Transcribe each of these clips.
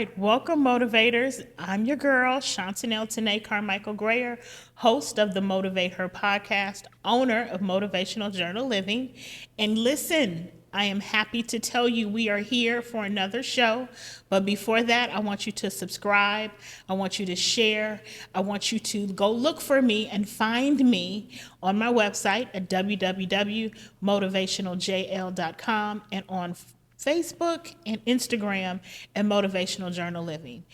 right, welcome motivators. I'm your girl, Chantanell Tanae Carmichael Grayer, host of the Motivate Her podcast, owner of Motivational Journal Living. And listen, I am happy to tell you we are here for another show. But before that, I want you to subscribe. I want you to share. I want you to go look for me and find me on my website at www.motivationaljl.com and on Facebook and Instagram and Motivational Journal Living.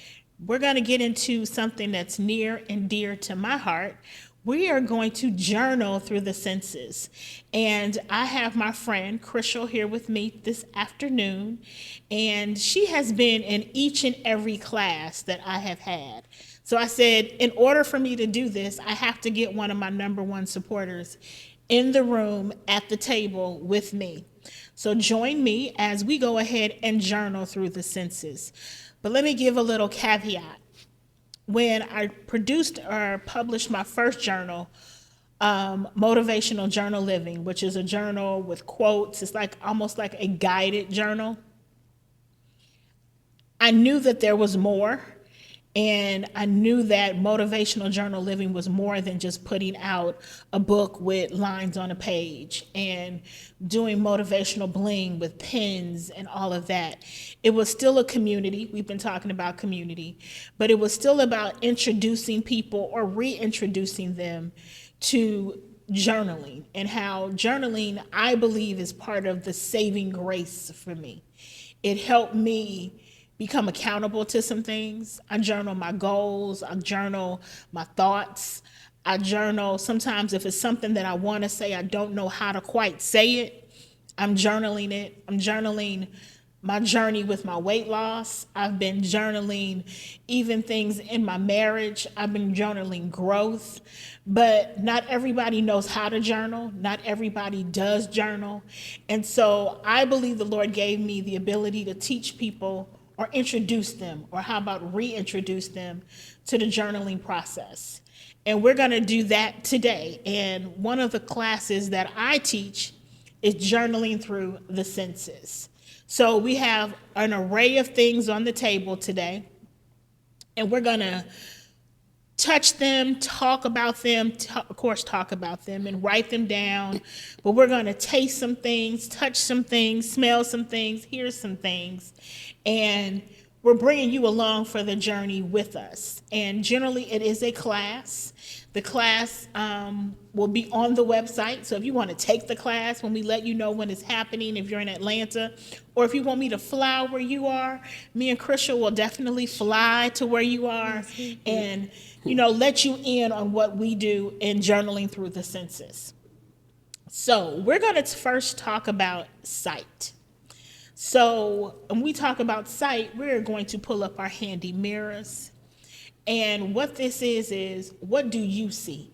We're going to get into something that's near and dear to my heart. We are going to journal through the senses. And I have my friend Chrisyal here with me this afternoon. And she has been in each and every class that I have had. So I said, in order for me to do this, I have to get one of my number one supporters in the room at the table with me. So join me as we go ahead and journal through the senses. But let me give a little caveat. When I produced or published my first journal, Motivational Journal Living, which is a journal with quotes, it's like almost like a guided journal. I knew that there was more. And I knew that motivational journal living was more than just putting out a book with lines on a page and doing motivational bling with pens and all of that. It was still a community. We've been talking about community, but it was still about introducing people or reintroducing them to journaling and how journaling, I believe, is part of the saving grace for me. It helped me become accountable to some things. I journal my goals. I journal my thoughts. I journal sometimes if it's something that I want to say, I don't know how to quite say it. I'm journaling it. I'm journaling my journey with my weight loss. I've been journaling even things in my marriage. I've been journaling growth. But not everybody knows how to journal. Not everybody does journal. And so I believe the Lord gave me the ability to teach people or introduce them, or how about reintroduce them to the journaling process. And we're going to do that today. And one of the classes that I teach is journaling through the senses. So we have an array of things on the table today, and we're going to touch them, talk about them, of course, talk about them and write them down. But we're going to taste some things, touch some things, smell some things, hear some things. And we're bringing you along for the journey with us. And generally, it is a class. The class will be on the website. So if you want to take the class, when we let you know when it's happening, if you're in Atlanta, or if you want me to fly where you are, me and Chrisya will definitely fly to where you are and, let you in on what we do in journaling through the senses. So we're going to first talk about sight. So when we talk about sight, we're going to pull up our handy mirrors. And what this is what do you see?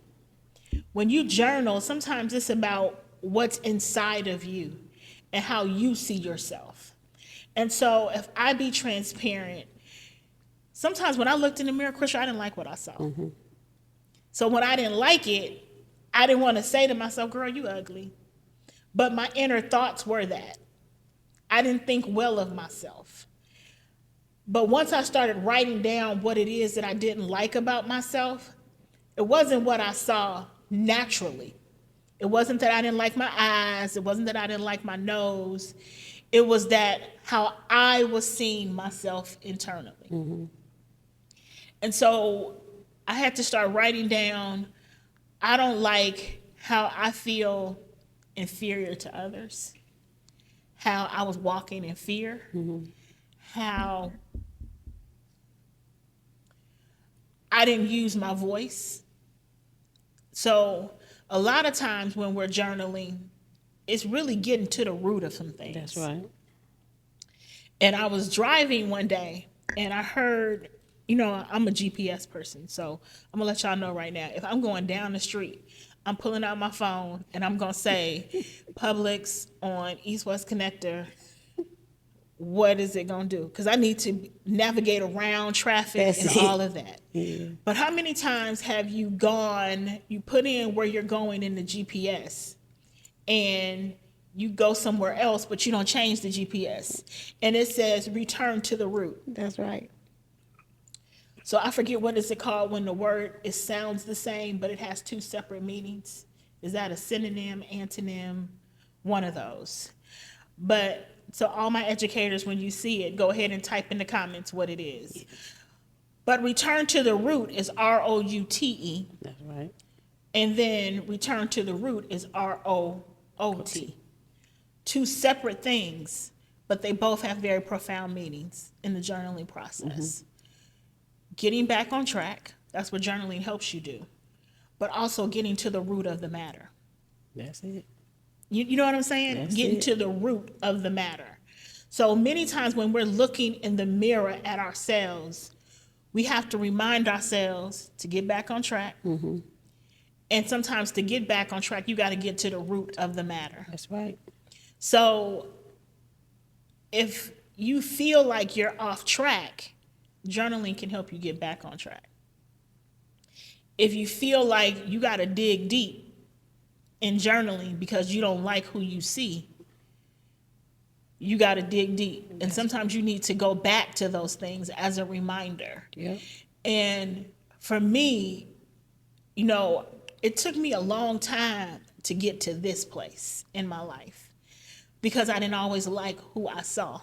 When you journal, sometimes it's about what's inside of you and how you see yourself. And so if I be transparent, sometimes when I looked in the mirror, Chrisya, I didn't like what I saw. Mm-hmm. So when I didn't like it, I didn't want to say to myself, girl, you ugly. But my inner thoughts were that. I didn't think well of myself. But once I started writing down what it is that I didn't like about myself, it wasn't what I saw naturally. It wasn't that I didn't like my eyes. It wasn't that I didn't like my nose. It was that how I was seeing myself internally. Mm-hmm. And so I had to start writing down, I don't like how I feel inferior to others. How I was walking in fear, mm-hmm. How I didn't use my voice. So a lot of times when we're journaling, it's really getting to the root of some things. That's right. And I was driving one day and I heard, I'm a GPS person. So I'm going to let y'all know right now, if I'm going down the street, I'm pulling out my phone and I'm going to say, Publix on East-West Connector, what is it going to do? Because I need to navigate around traffic and all of that. Yeah. But how many times have you put in where you're going in the GPS and you go somewhere else, but you don't change the GPS. And it says return to the route. That's right. So I forget what is it called when the word it sounds the same, but it has two separate meanings. Is that a synonym, antonym, one of those? But so all my educators, when you see it, go ahead and type in the comments what it is. But return to the root is ROUTE. That's right. And then return to the root is ROOT. Two separate things, but they both have very profound meanings in the journaling process. Getting back on track, that's what journaling helps you do, but also getting to the root of the matter. That's it. You know what I'm saying? That's Getting it. to the root of the matter. So many times when we're looking in the mirror at ourselves, we have to remind ourselves to get back on track. And sometimes to get back on track, you got to get to the root of the matter. That's right. So if you feel like you're off track, journaling can help you get back on track. If you feel like you got to dig deep in journaling because you don't like who you see, you got to dig deep. And sometimes you need to go back to those things as a reminder. Yeah. And for me, you know, it took me a long time to get to this place in my life because I didn't always like who I saw.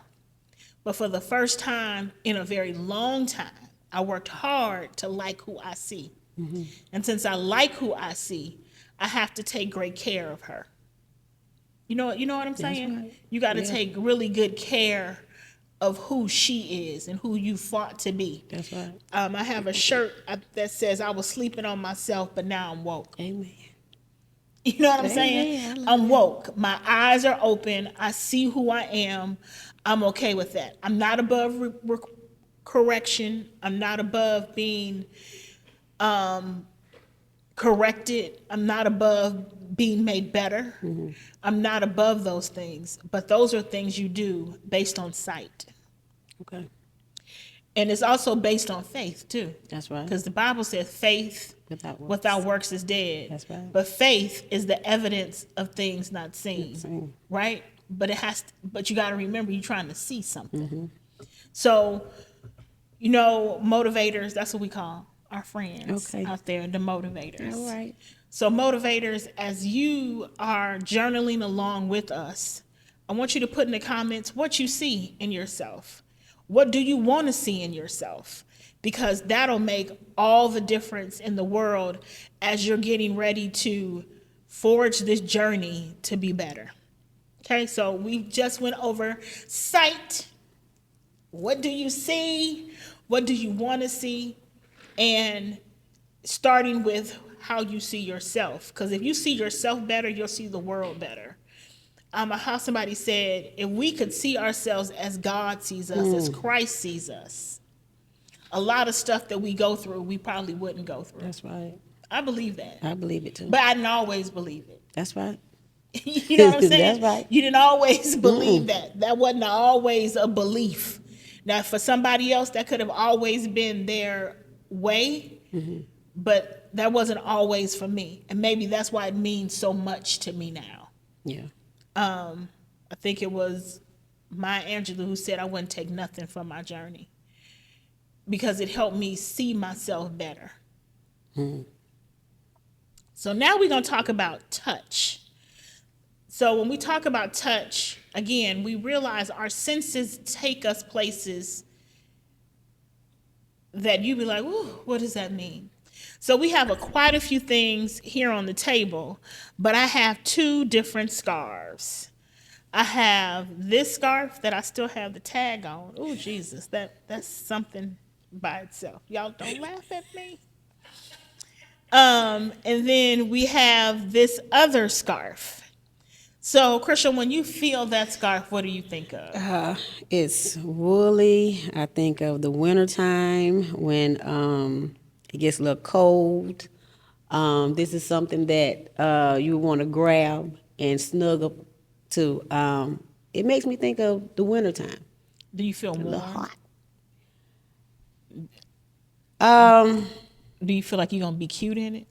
But for the first time in a very long time, I worked hard to like who I see. And since I like who I see, I have to take great care of her. You know what I'm saying? Right. You got to take really good care of who she is and who you fought to be. That's right. I have a shirt that says, I was sleeping on myself, but now I'm woke. Amen. You know what I'm saying? I'm woke. My eyes are open. I see who I am. I'm okay with that. I'm not above correction. I'm not above being corrected. I'm not above being made better. I'm not above those things. But those are things you do based on sight. Okay. And it's also based on faith, too. That's right. Because the Bible says faith without works is dead. That's right. But faith is the evidence of things not seen. Right? But but you got to remember you're trying to see something. So, you know, motivators, that's what we call our friends out there, the motivators. All right. So motivators, as you are journaling along with us, I want you to put in the comments what you see in yourself. What do you want to see in yourself? Because that'll make all the difference in the world as you're getting ready to forge this journey to be better. Okay, so we just went over sight. What do you see? What do you want to see? And starting with how you see yourself. Because if you see yourself better, you'll see the world better. How somebody said, if we could see ourselves as God sees us, as Christ sees us, a lot of stuff that we go through, we probably wouldn't go through. That's right. I believe that. I believe it too. But I didn't always believe it. That's right. You know what I'm saying? That's right. You didn't always believe that. That wasn't always a belief. Now, for somebody else, that could have always been their way, but that wasn't always for me. And maybe that's why it means so much to me now. Yeah. I think it was Maya Angelou who said I wouldn't take nothing from my journey because it helped me see myself better. So now we're going to talk about touch. So when we talk about touch, again, we realize our senses take us places that you be like, ooh, what does that mean? So we have quite a few things here on the table, but I have two different scarves. I have this scarf that I still have the tag on. Oh, Jesus, that's something by itself. Y'all don't laugh at me. And then we have this other scarf. So, Chrisyal, when you feel that scarf, what do you think of? It's woolly. I think of the wintertime when it gets a little cold. This is something that you want to grab and snug up to. It makes me think of the wintertime. Do you feel A warm? little hot. Do you feel like you're going to be cute in it?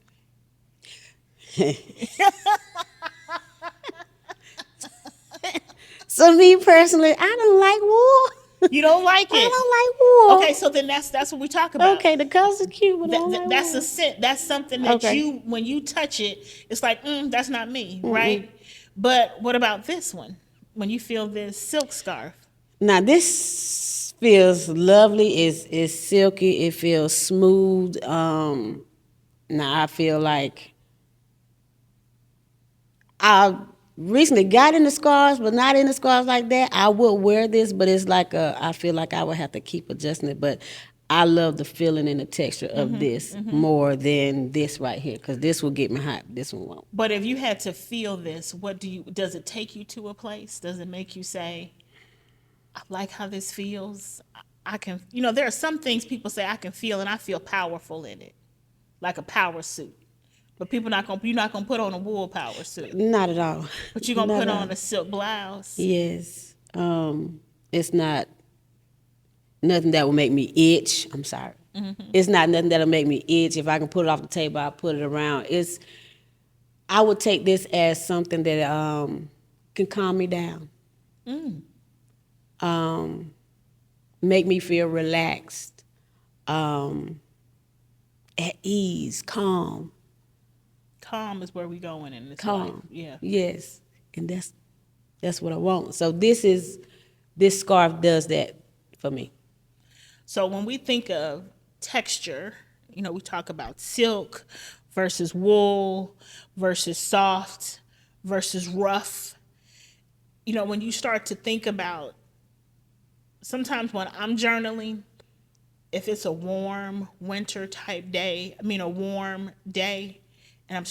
So me personally, I don't like wool. You don't like I it. don't like wool. Okay, so then that's what we talk about. Okay, the colors are cute, but I don't like That's wool. a scent. That's something that Okay. you, when you touch it, it's like, that's not me, right? But what about this one? When you feel this silk scarf, Now this feels lovely. It's silky. It feels smooth. Now I feel like I recently got into scarves, but not into scarves like that. I would wear this, but it's like I feel like I would have to keep adjusting it. But I love the feeling and the texture of this more than this right here, because this will get me hot. This one won't. but if you had to feel this, does it take you to a place? Does it make you say, I like how this feels? I can, there are some things people say I can feel, and I feel powerful in it, like a power suit. But you're not gonna put on a wool power suit, Not at all. but you're gonna Not put at all. on a silk blouse. Yes. It's not nothing that will make me itch. I'm sorry. It's not nothing that'll make me itch. If I can put it off the table, I'll put it around. I would take this as something that can calm me down. Make me feel relaxed, at ease, calm. Calm is where we going in this Calm. life. Yeah. Yes. And that's what I want. So this scarf does that for me. So when we think of texture, we talk about silk versus wool versus soft versus rough. When you start to think about, sometimes when I'm journaling, if it's a warm winter type day, a warm day, and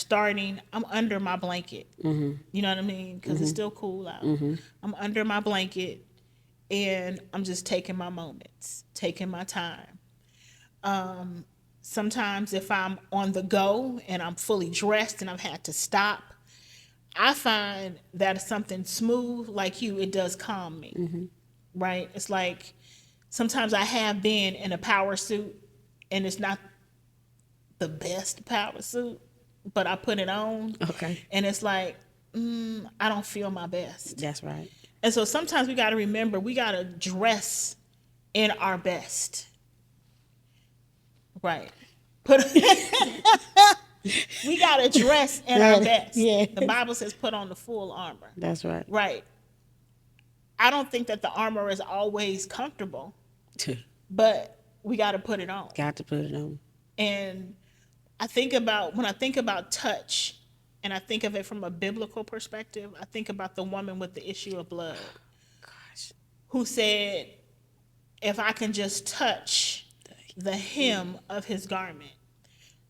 I'm under my blanket. You know what I mean? Because it's still cool out. I'm under my blanket, and I'm just taking my moments, taking my time. Sometimes if I'm on the go and I'm fully dressed and I've had to stop, I find that something smooth like you, it does calm me, right? It's like sometimes I have been in a power suit and it's not the best power suit, but I put it on. Okay. And it's like, I don't feel my best. That's right. And so sometimes we got to remember, we got to dress in our best. Right. We got to dress in our best. Yeah. The Bible says put on the full armor. That's right. Right. I don't think that the armor is always comfortable, but we got to put it on. Got to put it on. And when I think about touch, and I think of it from a biblical perspective, I think about the woman with the issue of blood. Gosh. Who said, if I can just touch the hem of his garment.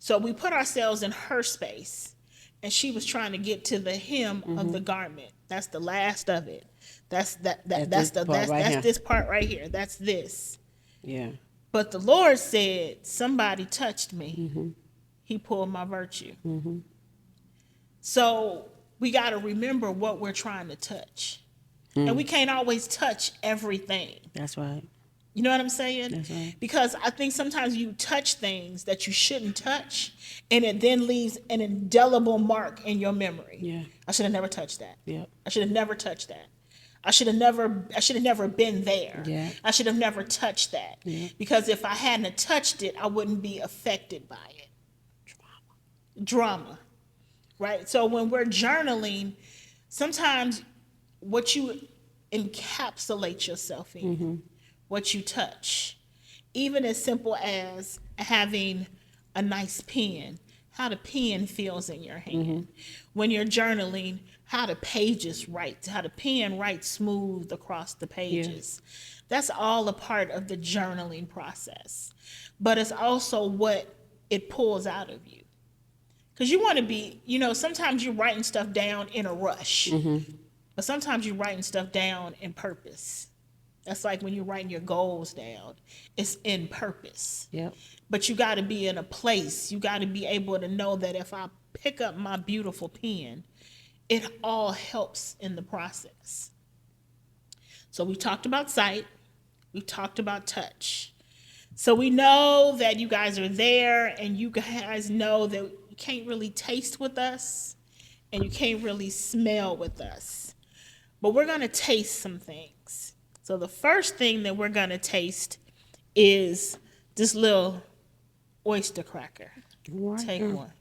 So we put ourselves in her space, and she was trying to get to the hem of the garment. That's the last of it. That's this part right here. That's this. Yeah. But the Lord said, somebody touched me. He pulled my virtue. So we got to remember what we're trying to touch. And we can't always touch everything. That's right. You know what I'm saying? That's right. Because I think sometimes you touch things that you shouldn't touch, and it then leaves an indelible mark in your memory. Yeah. I should have never touched that. Yeah. I should have never touched that. I should have never been there. Yeah. I should have never touched that. Yeah. Because if I hadn't touched it, I wouldn't be affected by it. Drama. Right? So when we're journaling, sometimes what you encapsulate yourself in, what you touch, even as simple as having a nice pen, how the pen feels in your hand. When you're journaling, how the pages write, how the pen writes smooth across the pages. That's all a part of the journaling process. But it's also what it pulls out of you. Because you want to be, sometimes you're writing stuff down in a rush, but sometimes you're writing stuff down in purpose. That's like when you're writing your goals down. It's in purpose. Yep. But you got to be in a place. You got to be able to know that if I pick up my beautiful pen, it all helps in the process. So we talked about sight. We talked about touch. So we know that you guys are there, and you guys know that you can't really taste with us and you can't really smell with us. But we're going to taste some things. So the first thing that we're going to taste is this little oyster cracker. Right Take now. one.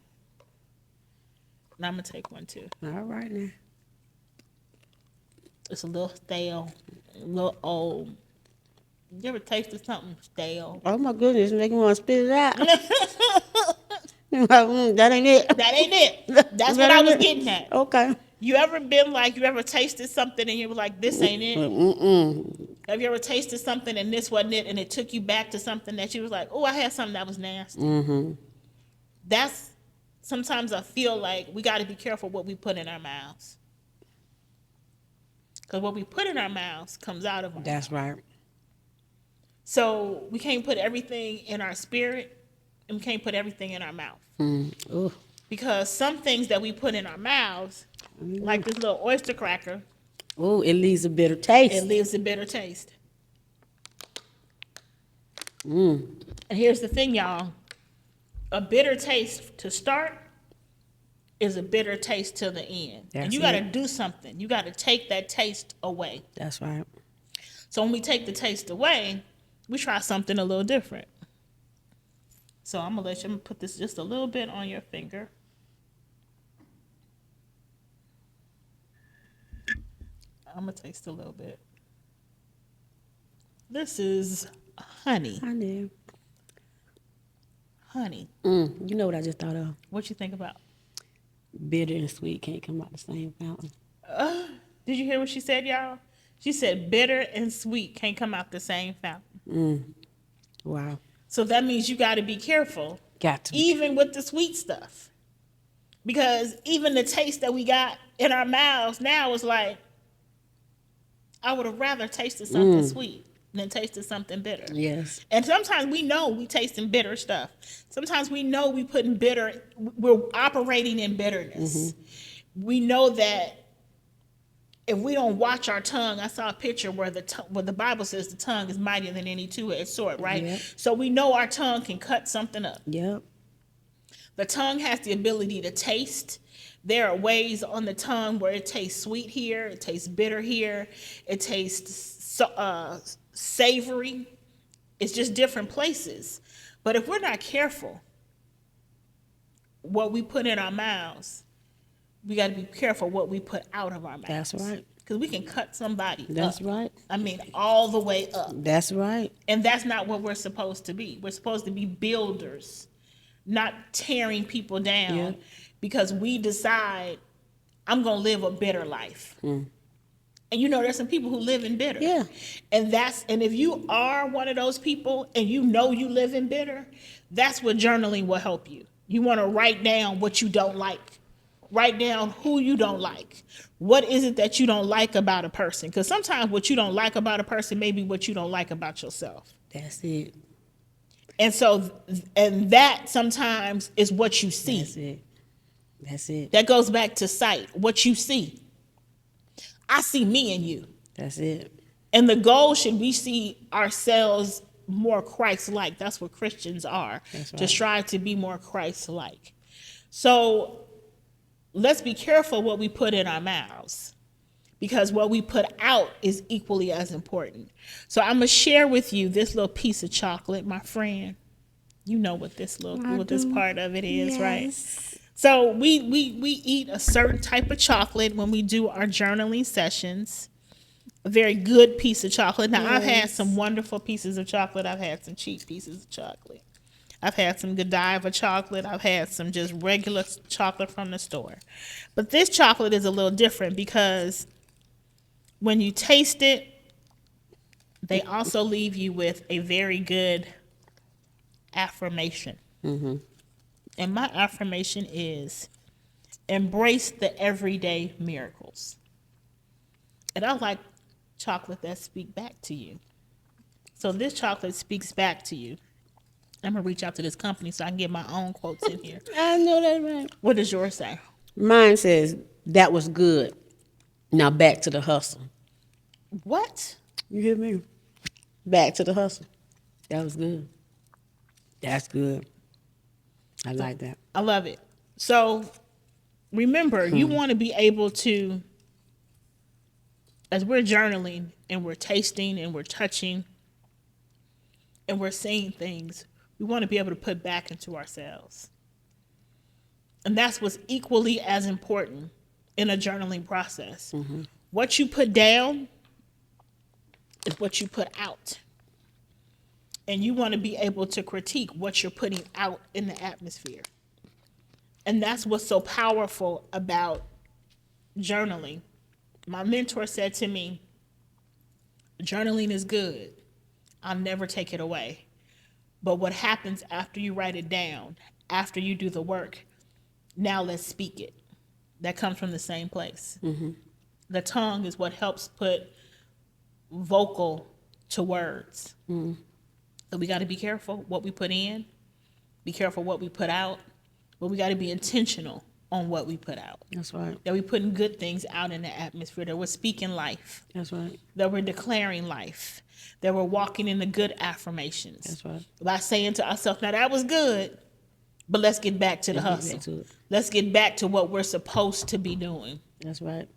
And I'm going to take one too. All right now. It's a little stale, a little old. You ever tasted something stale? Oh my goodness, making me want to spit it out. That ain't it. That ain't it. That's what I was getting at. Okay. You ever tasted something and you were like, this ain't it? Mm-mm. Have you ever tasted something and this wasn't it, and it took you back to something that you was like, oh, I had something that was nasty? Mm-hmm. That's, sometimes I feel like we got to be careful what we put in our mouths. Because what we put in our mouths comes out of our That's mouth. right. So we can't put everything in our spirit, and we can't put everything in our mouth. Ooh. Because some things that we put in our mouths, like this little oyster cracker, Ooh, it leaves a bitter taste. it leaves a bitter taste. Mm. And here's the thing, y'all. A bitter taste to start is a bitter taste till the end. That's and you got to it. do something. You got to take that taste away. That's right. So when we take the taste away, we try something a little different. So I'm going to put this just a little bit on your finger. I'm going to taste a little bit. This is honey. I knew. Honey. You know what I just thought of? What you think about? Bitter and sweet can't come out the same fountain. Did you hear what she said, y'all? She said bitter and sweet can't come out the same fountain. Wow. So that means you got to be careful, Got to. even with the sweet stuff. Because even the taste that we got in our mouths now is like, I would have rather tasted something sweet than tasted something bitter. Yes. And sometimes we know we tasting bitter stuff. Sometimes we know we're operating in bitterness. We know that if we don't watch our tongue, I saw a picture where the Bible says the tongue is mightier than any two-edged sword, right? Yep. So we know our tongue can cut something up. Yep. The tongue has the ability to taste. There are ways on the tongue where it tastes sweet here, it tastes bitter here, it tastes savory. It's just different places. But if we're not careful what we put in our mouths, we got to be careful what we put out of our mouths. That's right. Because we can cut somebody That's up. right. I mean, all the way up. That's right. And that's not what we're supposed to be. We're supposed to be builders, not tearing people down. Yeah. Because we decide, I'm going to live a bitter life. And you know, there's some people who live in bitter. Yeah. And if you are one of those people and you know you live in bitter, that's what journaling will help you. You want to write down what you don't like. Write down who you don't like. What is it that you don't like about a person? Because sometimes what you don't like about a person may be what you don't like about yourself. That's it. And so, and that sometimes is what you see. That's it. That's it. That goes back to sight, what you see. I see me in you. That's it. And the goal should we see ourselves more Christ-like. That's what Christians are. That's right. To strive to be more Christ-like. So let's be careful what we put in our mouths, because what we put out is equally as important. So I'm going to share with you this little piece of chocolate, my friend. You know what this part of it is, right? So we eat a certain type of chocolate when we do our journaling sessions. A very good piece of chocolate. Now, I've had some wonderful pieces of chocolate. I've had some cheap pieces of chocolate. I've had some Godiva chocolate. I've had some just regular chocolate from the store. But this chocolate is a little different because when you taste it, they also leave you with a very good affirmation. And my affirmation is embrace the everyday miracles. And I like chocolate that speak back to you. So this chocolate speaks back to you. I'm going to reach out to this company so I can get my own quotes in here. I know that, right? What does yours say? Mine says, that was good. Now back to the hustle. What? You hear me? Back to the hustle. That was good. That's good. I like that. I love it. So remember, you want to be able to as we're journaling and we're tasting and we're touching and we're seeing things, we want to be able to put back into ourselves. And that's what's equally as important in a journaling process. Mm-hmm. What you put down is what you put out. And you want to be able to critique what you're putting out in the atmosphere. And that's what's so powerful about journaling. My mentor said to me, journaling is good. I'll never take it away. But what happens after you write it down, after you do the work, now let's speak it. That comes from the same place. Mm-hmm. The tongue is what helps put vocal to words. Mm. So we got to be careful what we put in, be careful what we put out, but we got to be intentional on what we put out. That's right. That we're putting good things out in the atmosphere, that we're speaking life. That's right. That we're declaring life, that we're walking in the good affirmations. That's right. By saying to ourselves, now that was good, but let's get back to the hustle. Let's get back to what we're supposed to be doing. That's right.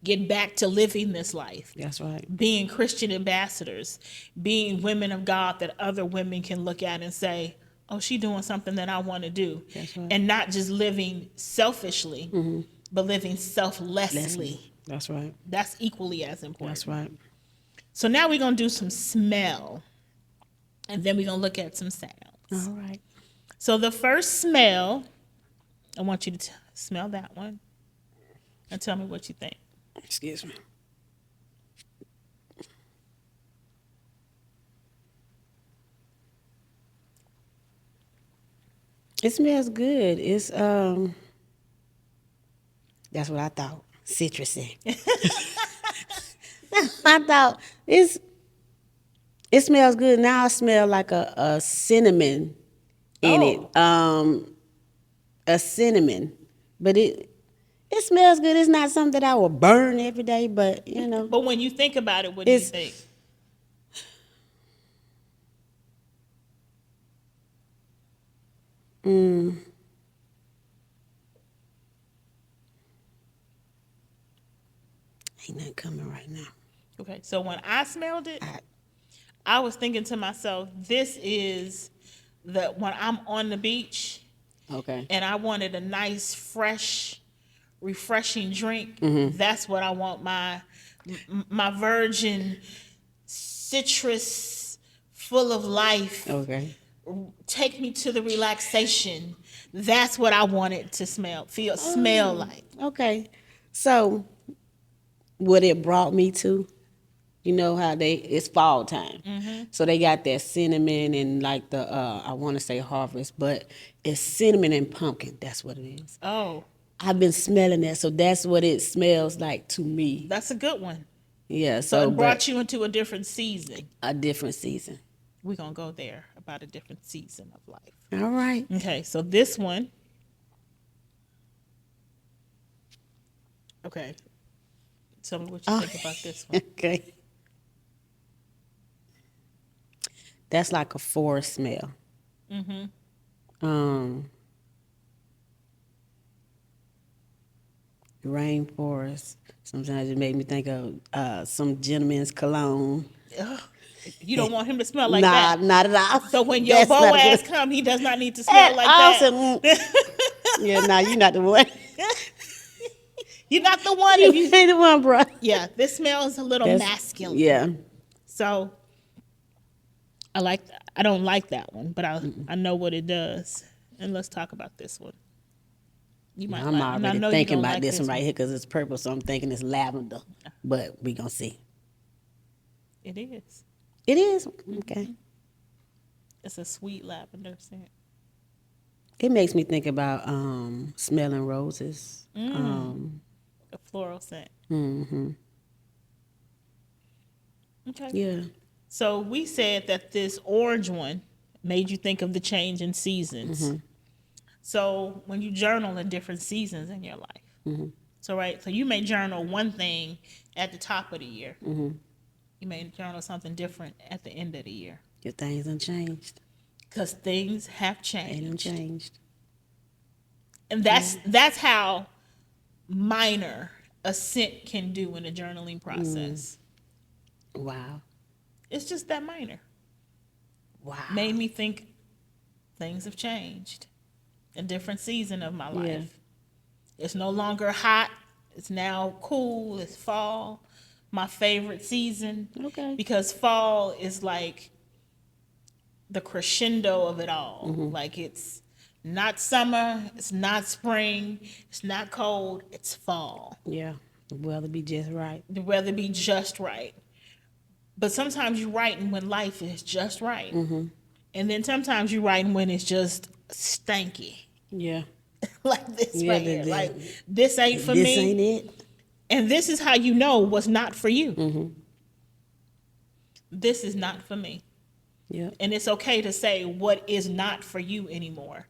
Get back to living this life. That's right. Being Christian ambassadors, being women of God that other women can look at and say, oh, she's doing something that I want to do. That's right. And not just living selfishly, mm-hmm. but living selflessly. That's right. That's equally as important. That's right. So now we're going to do some smell, and then we're going to look at some sounds. All right. So the first smell, I want you to smell that one and tell me what you think. Excuse me. It smells good. It's that's what I thought. Citrusy. I thought it smells good. Now I smell like a cinnamon in it. A cinnamon. But it smells good. It's not something that I will burn every day, but you know. But when you think about it, what do you think? Ain't nothing coming right now. Okay, so when I smelled it, I was thinking to myself, this is when I'm on the beach. Okay. And I wanted a nice, fresh, refreshing drink. Mm-hmm. That's what I want. My virgin citrus, full of life. Okay. Take me to the relaxation. That's what I want it to smell like. Okay. So what it brought me to, you know how it's fall time. Mm-hmm. So they got that cinnamon and like the, I want to say harvest, but it's cinnamon and pumpkin. That's what it is. Oh. I've been smelling that. So that's what it smells like to me. That's a good one. Yeah. So it brought you into a different season. A different season. We're going to go there about a different season of life. All right. Okay. So this one. Okay. Tell me what you think about this one. Okay. That's like a forest smell. Mm-hmm. Rainforest. Sometimes it make me think of some gentleman's cologne. Ugh. You don't want him to smell like that. Nah, not at all. So when your Boaz come, he does not need to smell like awesome. that. Yeah, nah, you're not the one. You're not the one. You ain't the one, bro. Yeah, this smells a little masculine. Yeah. So I don't like that one, but I know what it does. And let's talk about this one. I'm already thinking about this one right here because it's purple, so I'm thinking it's lavender. But we gonna see. It is. It is? Okay. It's a sweet lavender scent. It makes me think about smelling roses. A floral scent. Mm-hmm. Okay. Yeah. So we said that this orange one made you think of the change in seasons. Mm-hmm. So when you journal in different seasons in your life. Mm-hmm. So you may journal one thing at the top of the year. Mm-hmm. You may journal something different at the end of the year. Your things done changed. Because things have changed. They done changed. And that's how minor a scent can do in a journaling process. Wow. It's just that minor. Wow. Made me think things have changed. A different season of my life. It's no longer hot. It's now cool. It's fall. My favorite season. Okay. Because fall is like the crescendo of it all. Like it's not summer. It's not spring. It's not cold. It's fall. Yeah. The weather be just right. The weather be just right. But sometimes you're writing when life is just right. And then sometimes you're writing when it's just stanky. Yeah. Like this Yeah, right here. Like, this ain't for me. This ain't it. And this is how you know what's not for you. This is not for me. Yeah. And it's okay to say what is not for you anymore.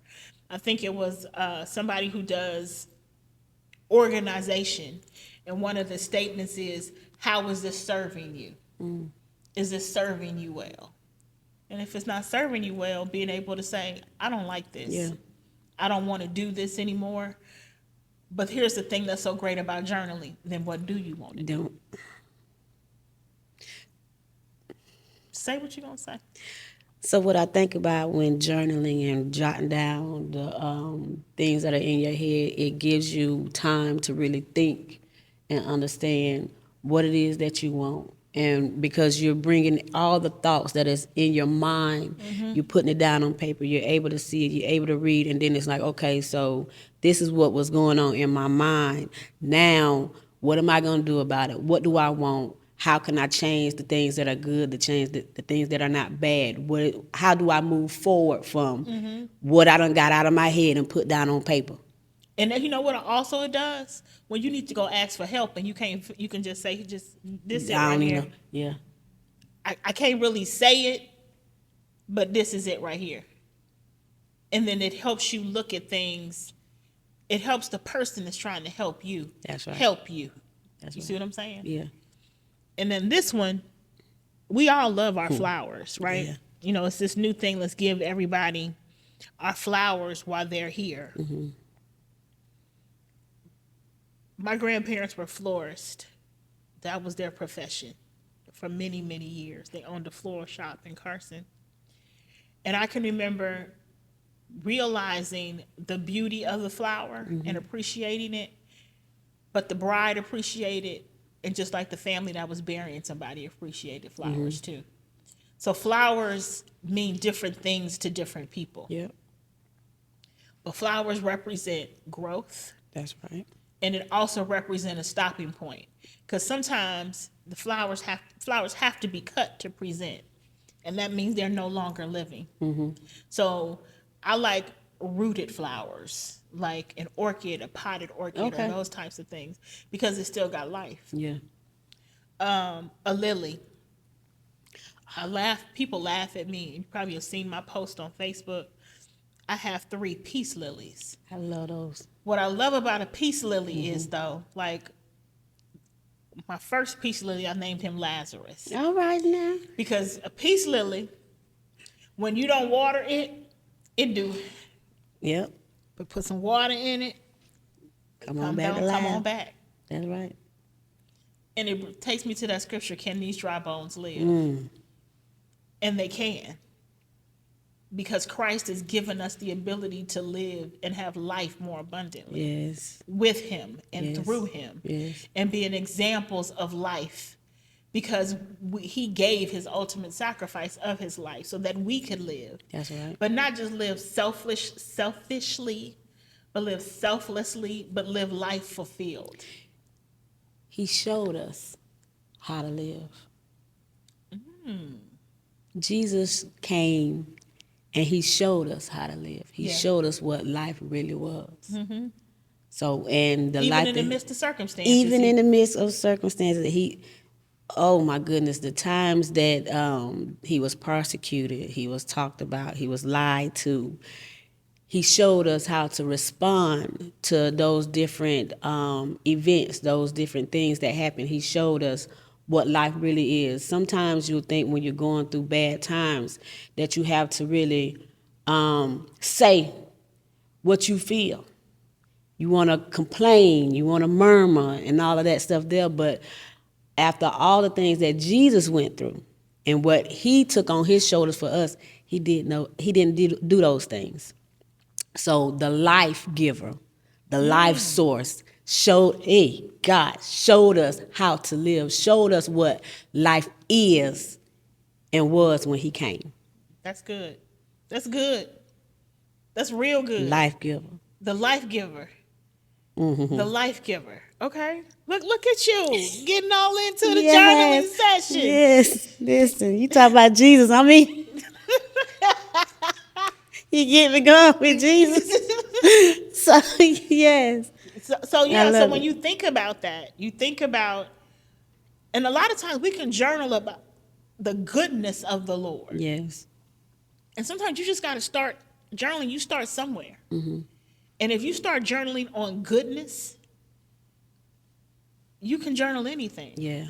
I think it was somebody who does organization. And one of the statements is, how is this serving you? Is this serving you well? And if it's not serving you well, being able to say, I don't like this. Yeah. I don't want to do this anymore. But here's the thing that's so great about journaling. Then what do you want to do? Don't. Say what you're going to say. So what I think about when journaling and jotting down the things that are in your head, it gives you time to really think and understand what it is that you want. And because you're bringing all the thoughts that is in your mind, you're putting it down on paper, you're able to see it, you're able to read, and then it's like, okay, so this is what was going on in my mind. Now, what am I going to do about it? What do I want? How can I change the things that are good, to change the things that are not bad? How do I move forward from what I done got out of my head and put down on paper? And then you know what also it does? When you need to go ask for help and you can just say, just this it I right don't here. know. Yeah. I can't really say it, but this is it right here. And then it helps you look at things. It helps the person that's trying to help you. That's right. Help you. That's You right. see what I'm saying? Yeah. And then this one, we all love our flowers, right? Yeah. You know, it's this new thing. Let's give everybody our flowers while they're here. My grandparents were florists. That was their profession for many, many years. They owned a floral shop in Carson. And I can remember realizing the beauty of the flower and appreciating it. But the bride appreciated, and just like the family that was burying somebody appreciated flowers too. So flowers mean different things to different people. Yeah. But flowers represent growth. That's right. And it also represents a stopping point, because sometimes the flowers have to be cut to present, and that means they're no longer living. So I like rooted flowers, like an orchid, a potted orchid, Okay. or those types of things, because it still got life. Yeah. A lily. People laugh at me. You probably have seen my post on Facebook. I have 3 peace lilies. I love those. What I love about a peace lily is, though, like my first peace lily, I named him Lazarus. All right now. Because a peace lily, when you don't water it, it do. Yep. But put some water in it, Come on back alive. come on back. That's right. And it takes me to that scripture, can these dry bones live? And they can. Because Christ has given us the ability to live and have life more abundantly. Yes. With him and Yes. through him. Yes. And being examples of life. Because he gave his ultimate sacrifice of his life so that we could live. That's right. But not just live selfishly, but live selflessly, but live life fulfilled. He showed us how to live. Jesus came and he showed us how to live. He showed us what life really was. So, and the Even life in the that- midst of circumstances. even in the midst of circumstances, oh my goodness, the times that he was persecuted, he was talked about, he was lied to. He showed us how to respond to those different events, those different things that happen. He showed us what life really is. Sometimes you'll think when you're going through bad times that you have to really say what you feel. You want to complain, you want to murmur, and all of that stuff there. But after all the things that Jesus went through and what he took on his shoulders for us, he didn't do those things. So the life giver, the life source God showed us how to live, showed us what life is and was when he came. That's good. That's good. That's real good. Life giver. The life giver. Mm-hmm. The life giver. Okay. Look at you getting all into the journaling session. Yes. Listen, you talk about Jesus. I mean, you get me going with Jesus. So, yes. So when you think about that, you think about, and a lot of times we can journal about the goodness of the Lord. Yes. And sometimes you just got to start journaling. You start somewhere. Mm-hmm. And if you start journaling on goodness, you can journal anything. Yeah.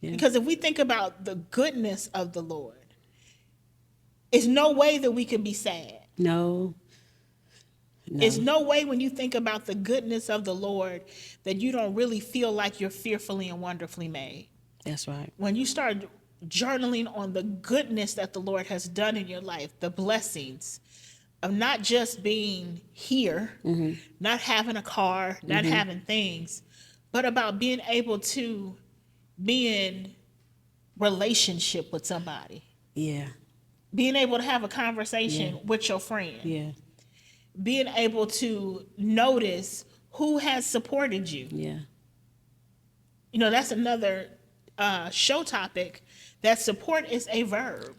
Because if we think about the goodness of the Lord, there's no way that we can be sad. No. There's no way when you think about the goodness of the Lord that you don't really feel like you're fearfully and wonderfully made. That's right. When you start journaling on the goodness that the Lord has done in your life, the blessings of not just being here, mm-hmm. not having a car, not mm-hmm. having things, but about being able to be in relationship with somebody. Yeah. Being able to have a conversation with your friend. Yeah. Being able to notice who has supported you. Yeah. You know, that's another show topic, that support is a verb.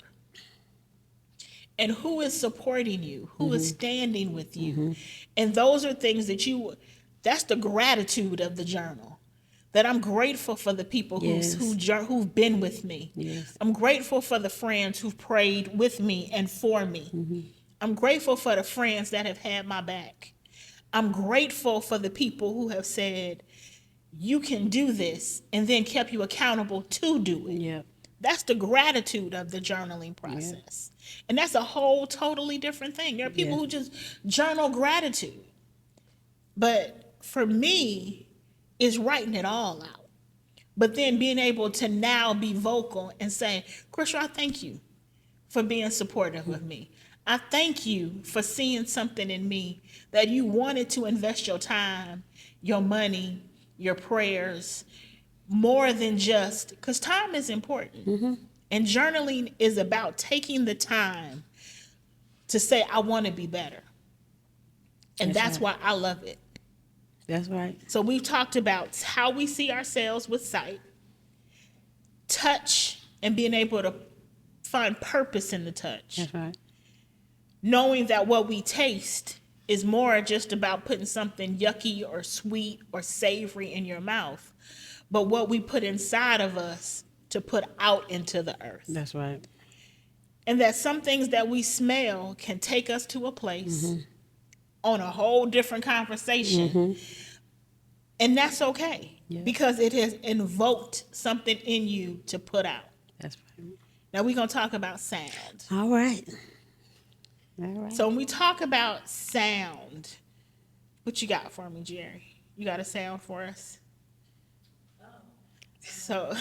And who is supporting you? Who mm-hmm. is standing with you? Mm-hmm. And those are things that that's the gratitude of the journal. That I'm grateful for the people who've been with me. Yes. I'm grateful for the friends who've prayed with me and for me. Mm-hmm. I'm grateful for the friends that have had my back. I'm grateful for the people who have said, you can do this, and then kept you accountable to do it. Yep. That's the gratitude of the journaling process. Yep. And that's a whole totally different thing. There are people who just journal gratitude. But for me, it's writing it all out. But then being able to now be vocal and say, Chrisya, I thank you for being supportive of me. I thank you for seeing something in me that you wanted to invest your time, your money, your prayers, more than just, because time is important. Mm-hmm. And journaling is about taking the time to say, I want to be better. And that's why I love it. That's right. So we've talked about how we see ourselves with sight, touch, and being able to find purpose in the touch. That's right. Knowing that what we taste is more just about putting something yucky or sweet or savory in your mouth, but what we put inside of us to put out into the earth. That's right. And that some things that we smell can take us to a place mm-hmm. on a whole different conversation. Mm-hmm. And that's okay because it has invoked something in you to put out. That's right. Now we're going to talk about sound. All right. All right. So when we talk about sound, what you got for me, Jerry? You got a sound for us? Oh.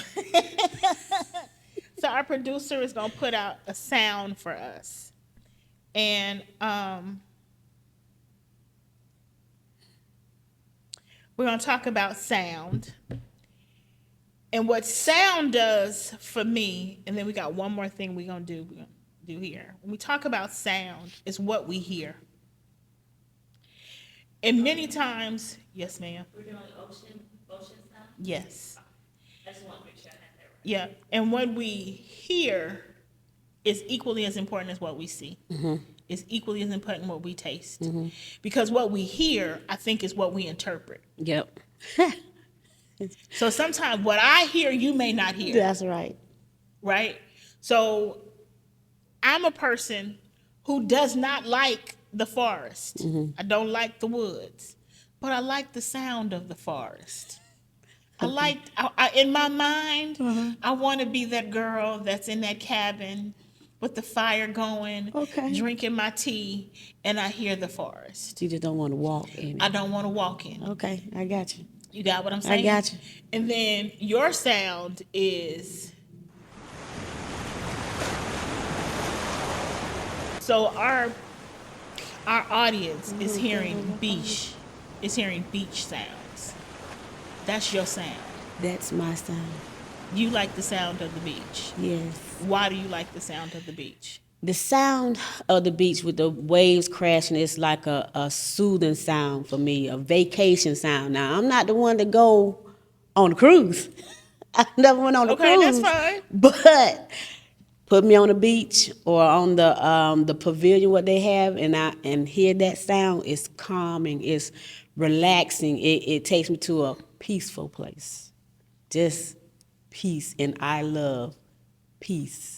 So our producer is going to put out a sound for us. And we're going to talk about sound and what sound does for me. And then we got one more thing we're going to do here. When we talk about sound, it's what we hear. And many times, yes, ma'am. We're doing ocean sound? Yes. I just want to make sure I have that right. Yeah, and what we hear is equally as important as what we see. Mm-hmm. It's equally as important what we taste. Mm-hmm. Because what we hear, I think, is what we interpret. Yep. So sometimes what I hear, you may not hear. That's right. Right? So I'm a person who does not like the forest. Mm-hmm. I don't like the woods, but I like the sound of the forest. I in my mind, mm-hmm. I want to be that girl that's in that cabin with the fire going, Okay. drinking my tea, and I hear the forest. You just don't want to walk in I it. don't want to walk in. Okay, I got you. You got what I'm I saying? got you. And then your sound is, so our audience is hearing beach sounds. That's your sound. That's my sound. You like the sound of the beach. Yes. Why do you like the sound of the beach? The sound of the beach with the waves crashing is like a soothing sound for me, a vacation sound. Now, I'm not the one to go on a cruise. I never went on a Okay, cruise. that's fine. But put me on the beach or on the pavilion, what they have, and hear that sound. It's calming. It's relaxing. It takes me to a peaceful place. Just peace, and I love peace.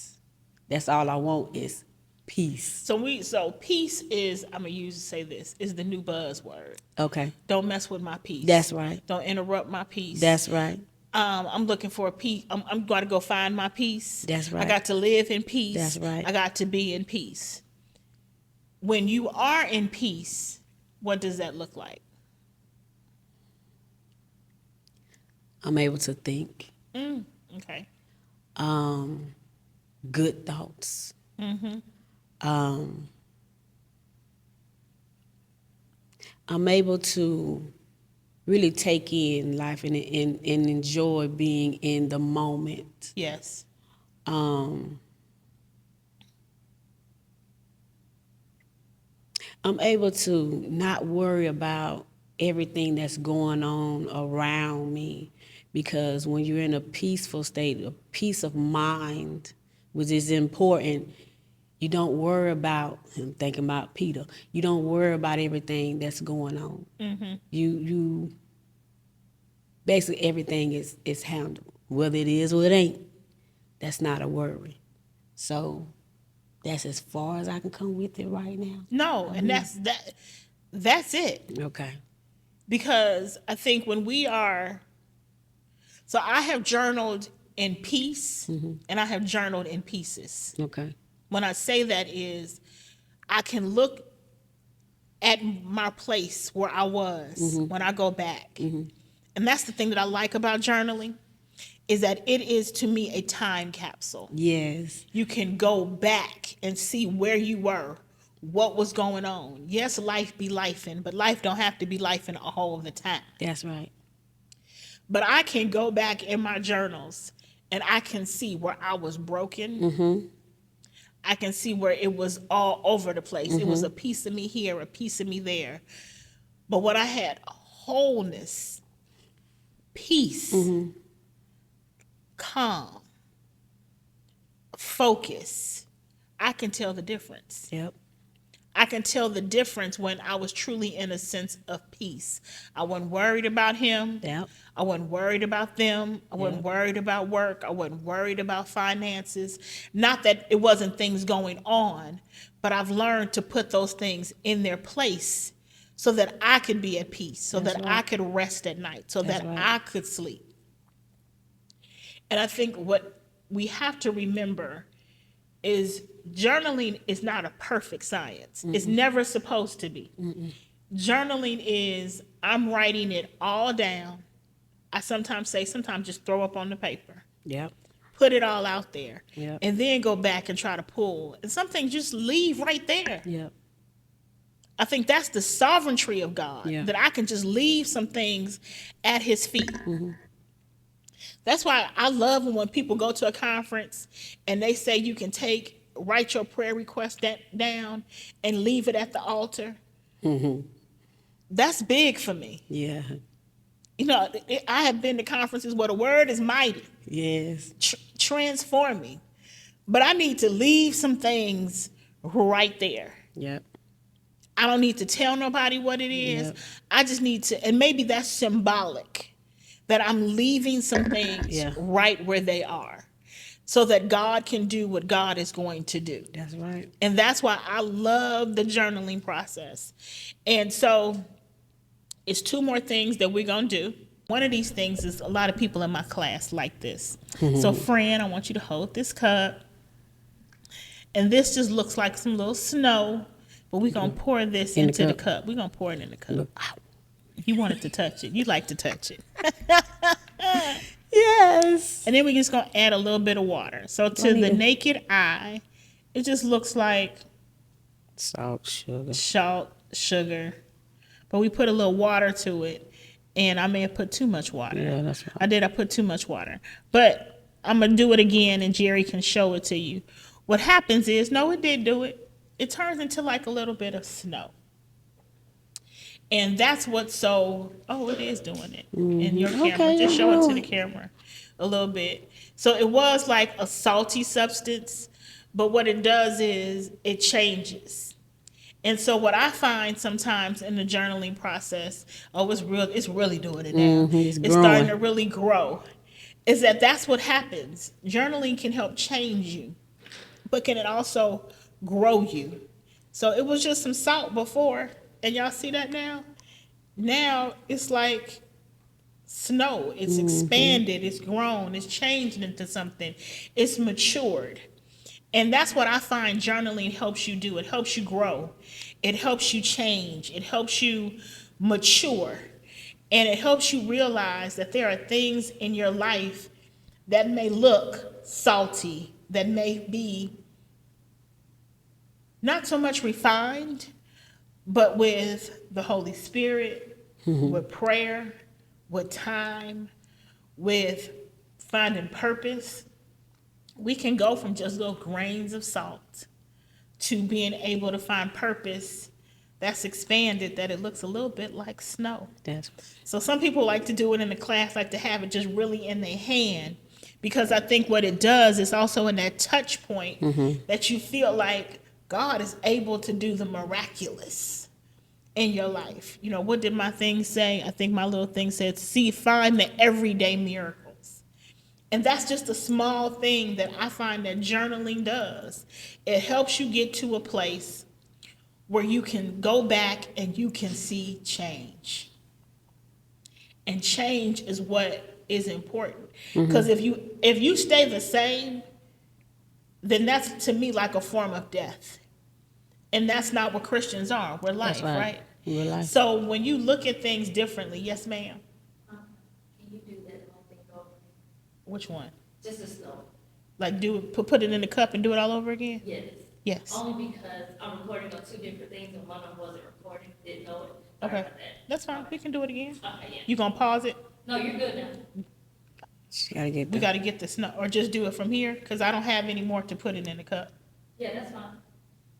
That's all I want is peace. So peace is, I'm gonna say this, is the new buzzword. Okay, Don't mess with my peace. that's right. Don't interrupt my peace. That's right. I'm looking for a peace. I'm going to go find my peace. That's right. I got to live in peace. That's right. I got to be in peace. When you are in peace, what does that look like? I'm able to think Okay. good thoughts. I'm able to really take in life and enjoy being in the moment. Yes. I'm able to not worry about everything that's going on around me, because when you're in a peaceful state, a peace of mind, which is important, you don't worry about, I'm thinking about Peter, you don't worry about everything that's going on. You basically everything is handled. Whether it is or it ain't, that's not a worry. So that's as far as I can come with it right now. No, and that's it. Okay. Because I think when we are, so I have journaled in peace and I have journaled in pieces. Okay. When I say that is, I can look at my place where I was when I go back. And that's the thing that I like about journaling, is that it is to me a time capsule. Yes. You can go back and see where you were, what was going on. Yes, life be lifing, but life don't have to be lifing all of the time. That's right. But I can go back in my journals and I can see where I was broken. I can see where it was all over the place. It was a piece of me here, a piece of me there. But when I had wholeness, peace, calm, focus, I can tell the difference. Yep. I can tell the difference when I was truly in a sense of peace. I wasn't worried about him. Yep. I wasn't worried about them. I wasn't worried about work. I wasn't worried about finances. Not that it wasn't things going on, but I've learned to put those things in their place so that I could be at peace, so That's that right. I could rest at night, so That's that right. I could sleep. And I think what we have to remember is journaling is not a perfect science. It's never supposed to be. Journaling is, I'm writing it all down. I sometimes just throw up on the paper, Yep. put it all out there, Yep. and then go back and try to pull. And some things just leave right there. Yep. I think that's the sovereignty of God, Yeah. that I can just leave some things at his feet. That's why I love when people go to a conference and they say you can write your prayer request down and leave it at the altar. That's big for me. Yeah. You know, I have been to conferences where the word is mighty, Yes. transforming, but I need to leave some things right there. Yep. I don't need to tell nobody what it is. Yep. I just need to, and maybe that's symbolic, that I'm leaving some things right where they are so that God can do what God is going to do. That's right. And that's why I love the journaling process. And so it's two more things that we're going to do. One of these things is, a lot of people in my class like this. So friend, I want you to hold this cup. And this just looks like some little snow, but we're going to pour this In the into the cup. cup. We're going to pour it in the cup. Look, ow. You wanted to touch it. You like to touch it. Yes. And then we're just going to add a little bit of water. So to the naked eye, it just looks like Salt, sugar. salt, sugar. But we put a little water to it. And I may have put too much water. Yeah, that's right. I did. I put too much water. But I'm going to do it again and Jerry can show it to you. What happens is, no, it did do it. It turns into like a little bit of snow. And that's what's so, oh, it is doing it in your camera. Okay, Just show it to oh. the camera a little bit. So it was like a salty substance, but what it does is it changes. And so what I find sometimes in the journaling process, oh, it's really doing it now. It's It's starting growing. to really grow. Is that's what happens. Journaling can help change you, but can it also grow you? So it was just some salt before, and y'all see that now? Now it's like snow. It's expanded, it's grown, it's changed into something. It's matured. And that's what I find journaling helps you do. It helps you grow. It helps you change. It helps you mature. And it helps you realize that there are things in your life that may look salty, that may be not so much refined, but with the Holy Spirit, with prayer, with time, with finding purpose, we can go from just little grains of salt to being able to find purpose that's expanded, that it looks a little bit like snow. That's So some people like to do it in the class, like to have it just really in their hand, because I think what it does is also in that touch point that you feel like God is able to do the miraculous in your life. You know, what did my thing say? I think my little thing said, find the everyday miracles. And that's just a small thing that I find that journaling does. It helps you get to a place where you can go back and you can see change. And change is what is important. Because if you stay the same, then that's to me like a form of death. And that's not what Christians are. We're life, right. right? We're life. So when you look at things differently, yes, ma'am. Can you do that whole thing over? Which one? Just a snow. Like put it in the cup and do it all over again? Yes. Yes. Only because I'm recording on two different things and one of them wasn't recording, didn't know it. Sorry Okay. about that. That's fine. We can do it again. Okay, yeah. You gonna pause it? No, you're good now. She gotta get We the, got to get the snow, or just do it from here, because I don't have any more to put it in the cup. Yeah, that's fine.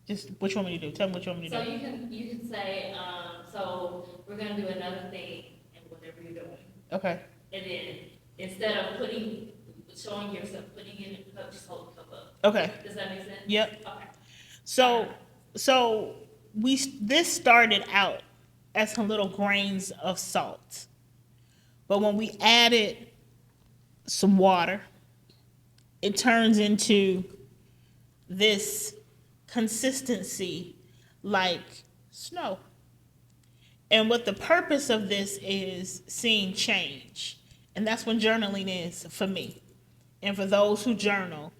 Just what you want me to do? Tell me what you want me to So do. you can say, so we're gonna do another thing and whatever you're doing. Okay. And then instead of showing yourself putting in the cup, just hold the cup up. Okay. Does that make sense? Yep. Okay. So this started out as some little grains of salt, but when we added some water, it turns into this consistency like snow. And what the purpose of this is seeing change. And that's what journaling is for me. And for those who journal,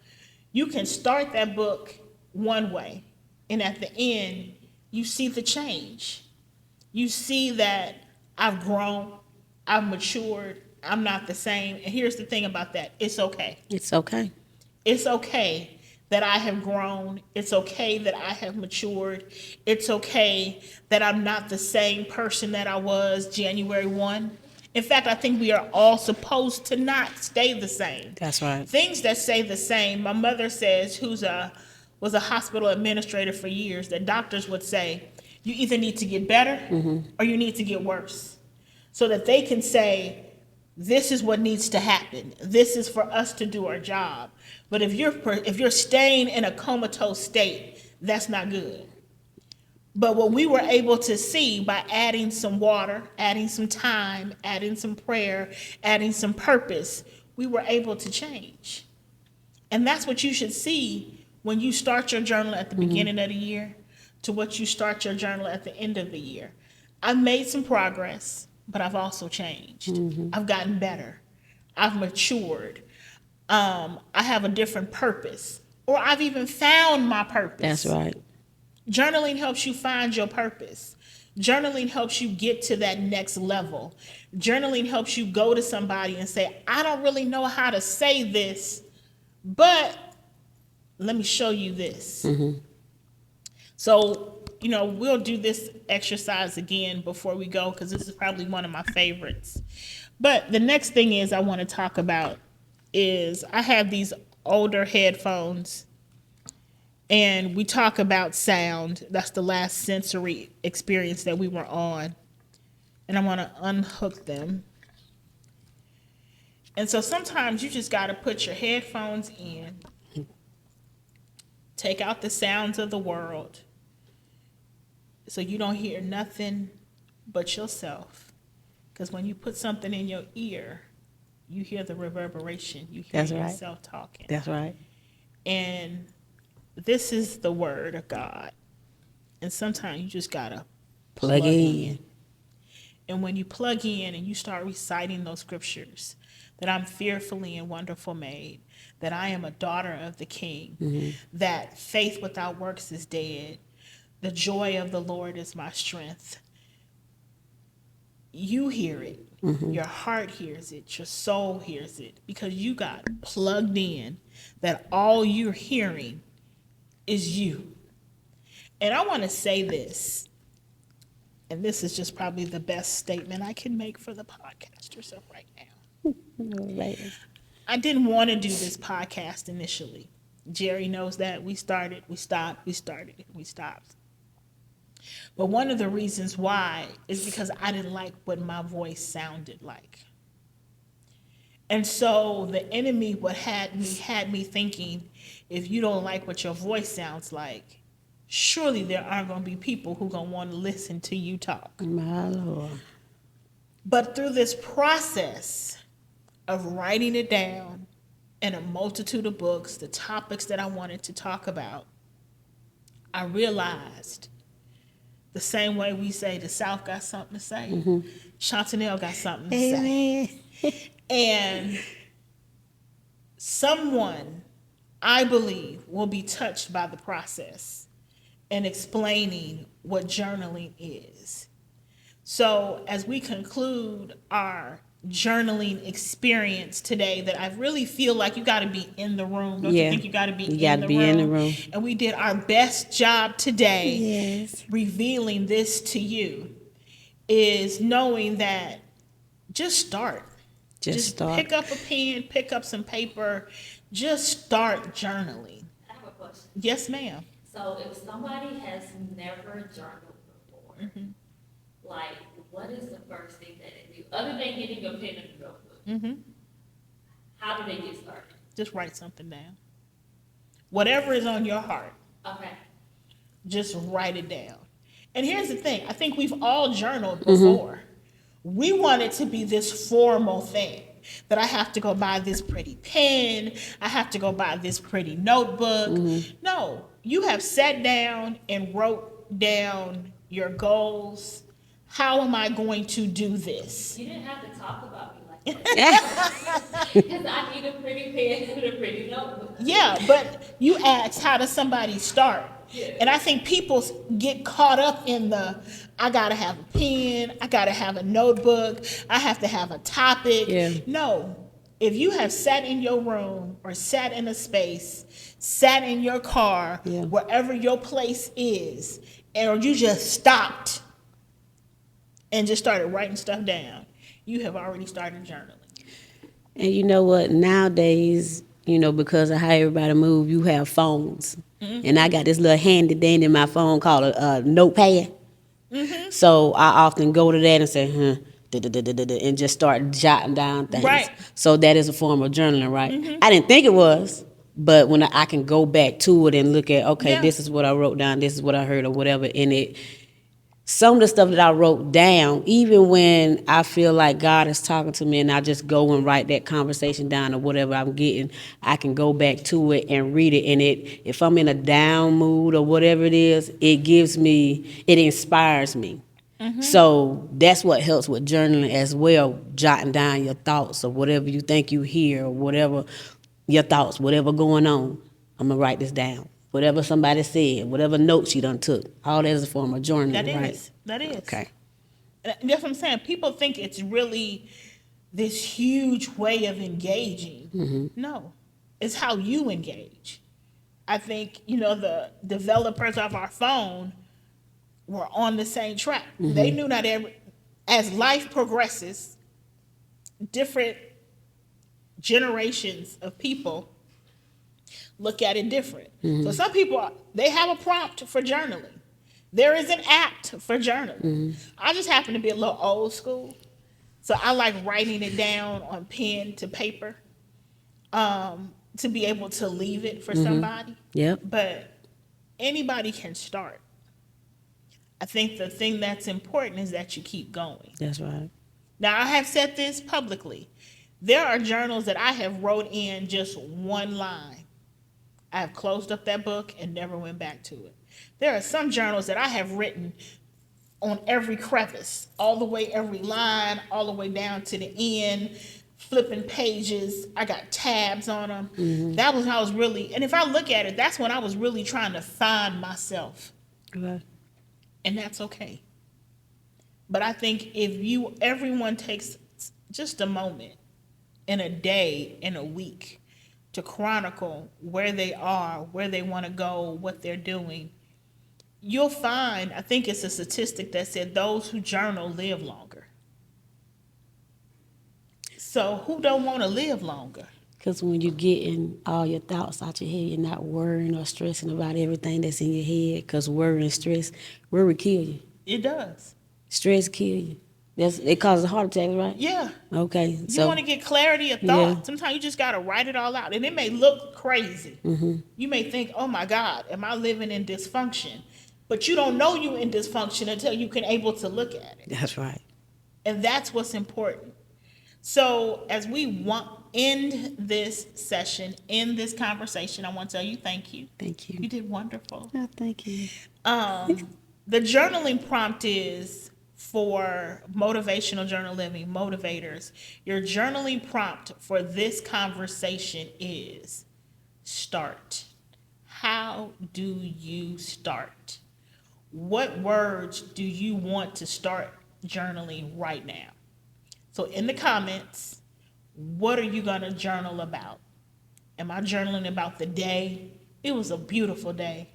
you can start that book one way, and at the end, you see the change. You see that I've grown, I've matured, I'm not the same. And here's the thing about that. It's okay. it's okay. It's okay that I have grown. It's okay that I have matured. It's okay that I'm not the same person that I was January 1. In fact, I think we are all supposed to not stay the same. That's right. Things that stay the same, my mother says, was a hospital administrator for years, that doctors would say, you either need to get better or you need to get worse. So that they can say, this is what needs to happen. This is for us to do our job. But if you're staying in a comatose state, that's not good. But what we were able to see by adding some water, adding some time, adding some prayer, adding some purpose, we were able to change. And that's what you should see when you start your journal at the beginning of the year to what you start your journal at the end of the year. I've made some progress, but I've also changed. I've gotten better. I've matured. I have a different purpose. or I've even found my purpose. That's right. Journaling helps you find your purpose. Journaling helps you get to that next level. Journaling helps you go to somebody and say, I don't really know how to say this, but let me show you this. So, we'll do this exercise again before we go, because this is probably one of my favorites. But the next thing I want to talk about is I have these older headphones, and we talk about sound. That's the last sensory experience that we were on. And I want to unhook them. And so sometimes you just got to put your headphones in, take out the sounds of the world, so you don't hear nothing but yourself. Because when you put something in your ear, you hear the reverberation. You hear yourself talking. That's right. And this is the word of God. And sometimes you just got to Plug in. And when you plug in and you start reciting those scriptures, that I'm fearfully and wonderful made, that I am a daughter of the King, that faith without works is dead, the joy of the Lord is my strength. You hear it. Your heart hears it. Your soul hears it, because you got plugged in, that all you're hearing is you. And I want to say this, and this is just probably the best statement I can make for the podcasters of right now. I didn't want to do this podcast initially. Jerry knows that. We started, we stopped, we started, we stopped. But one of the reasons why is because I didn't like what my voice sounded like. And so the enemy had me thinking, if you don't like what your voice sounds like, surely there aren't going to be people who are going to want to listen to you talk. My Lord. But through this process of writing it down in a multitude of books, the topics that I wanted to talk about, I realized the same way we say the South got something to say, Chantanell got something to say. And someone, I believe, will be touched by the process and explaining what journaling is. So as we conclude our journaling experience today, that I really feel like you got to be in the room. Don't you think you got to be in the room? And we did our best job today revealing this to you, is knowing that just start. Just start. Pick up a pen, pick up some paper, just start journaling. I have a question. Yes, ma'am. So if somebody has never journaled before, like, what is the first thing that they do, other than getting a pen and a notebook? How do they get started? Just write something down. Whatever is on your heart. Okay. Just write it down. And here's the thing. I think we've all journaled before. We want it to be this formal thing, that I have to go buy this pretty pen, I have to go buy this pretty notebook. No, you have sat down and wrote down your goals. How am I going to do this? You didn't have to talk about me like that. Because I need a pretty pen and a pretty notebook. Yeah, but you asked, how does somebody start? Yeah. And I think people get caught up in I got to have a pen, I got to have a notebook, I have to have a topic. Yeah. No, if you have sat in your room or sat in a space, sat in your car, wherever your place is, or you just stopped and just started writing stuff down, you have already started journaling. And you know what? Nowadays, because of how everybody move, you have phones. And I got this little handy dandy in my phone called a notepad. So I often go to that and say, and just start jotting down things. Right. So that is a form of journaling, right? I didn't think it was, but when I can go back to it and look at, this is what I wrote down, this is what I heard or whatever, and some of the stuff that I wrote down, even when I feel like God is talking to me and I just go and write that conversation down or whatever I'm getting, I can go back to it and read it. And if I'm in a down mood or whatever it is, it inspires me. So that's what helps with journaling as well, jotting down your thoughts or whatever you think you hear or whatever your thoughts, whatever going on. I'm gonna write this down. Whatever somebody said, whatever notes you done took, all that is a form of journaling, right? That is. Okay. And that's what I'm saying. People think it's really this huge way of engaging. No, it's how you engage. I think, the developers of our phone were on the same track. They knew not as life progresses, different generations of people look at it different. So some people, they have a prompt for journaling. There is an app for journaling. I just happen to be a little old school. So I like writing it down on pen to paper to be able to leave it for somebody. Yep. But anybody can start. I think the thing that's important is that you keep going. That's right. Now, I have said this publicly. There are journals that I have wrote in just one line. I have closed up that book and never went back to it. There are some journals that I have written on every crevice, all the way, every line, all the way down to the end, flipping pages. I got tabs on them. That was how I was really, and if I look at it, that's when I was really trying to find myself. Okay. And that's okay. But I think if everyone takes just a moment in a day, in a week, to chronicle where they are, where they want to go, what they're doing, you'll find, I think it's a statistic that said those who journal live longer. So who don't want to live longer? Because when you're getting all your thoughts out your head, you're not worrying or stressing about everything that's in your head. Because worry and stress, worry kill you. It does. Stress kill you. It causes heart attacks, right? Yeah. Okay. You want to get clarity of thought. Yeah. Sometimes you just got to write it all out. And it may look crazy. You may think, oh my God, am I living in dysfunction? But you don't know you in dysfunction until you can able to look at it. That's right. And that's what's important. So as we end this session, end this conversation, I want to tell you thank you. Thank you. You did wonderful. Oh, thank you. The journaling prompt is for motivational journal living motivators. Your journaling prompt for this conversation is start. How do you start? What words do you want to start journaling right now? So in the comments, what are you going to journal about? Am I journaling about the day? It was a beautiful day.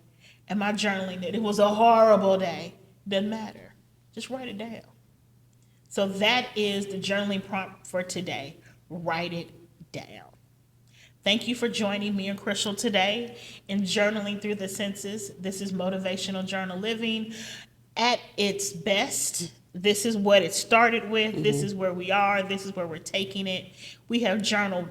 Am I journaling that it was a horrible day? Doesn't matter. Just write it down. So that is the journaling prompt for today. Write it down. Thank you for joining me and Chrisyal today in Journaling Through the Senses. This is Motivational Journal Living at its best. This is what it started with. This is where we are. This is where we're taking it. We have journal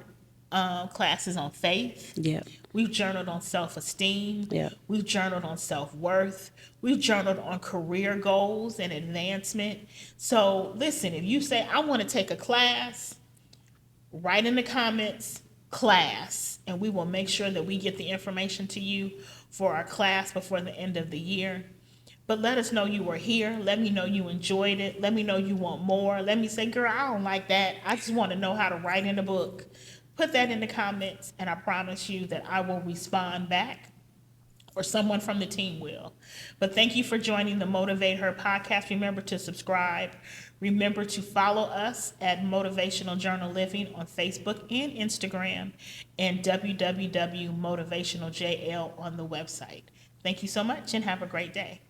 classes on faith. Yep. We've journaled on self-esteem. Yep. We've journaled on self-worth. We've journaled on career goals and advancement. So listen, if you say, I want to take a class, write in the comments, class, and we will make sure that we get the information to you for our class before the end of the year. But let us know you were here. Let me know you enjoyed it. Let me know you want more. Let me say, girl, I don't like that. I just want to know how to write in a book. Put that in the comments, and I promise you that I will respond back, or someone from the team will. But thank you for joining the Motivate Her podcast. Remember to subscribe. Remember to follow us at Motivational Journal Living on Facebook and Instagram, and www.motivationaljl on the website. Thank you so much, and have a great day.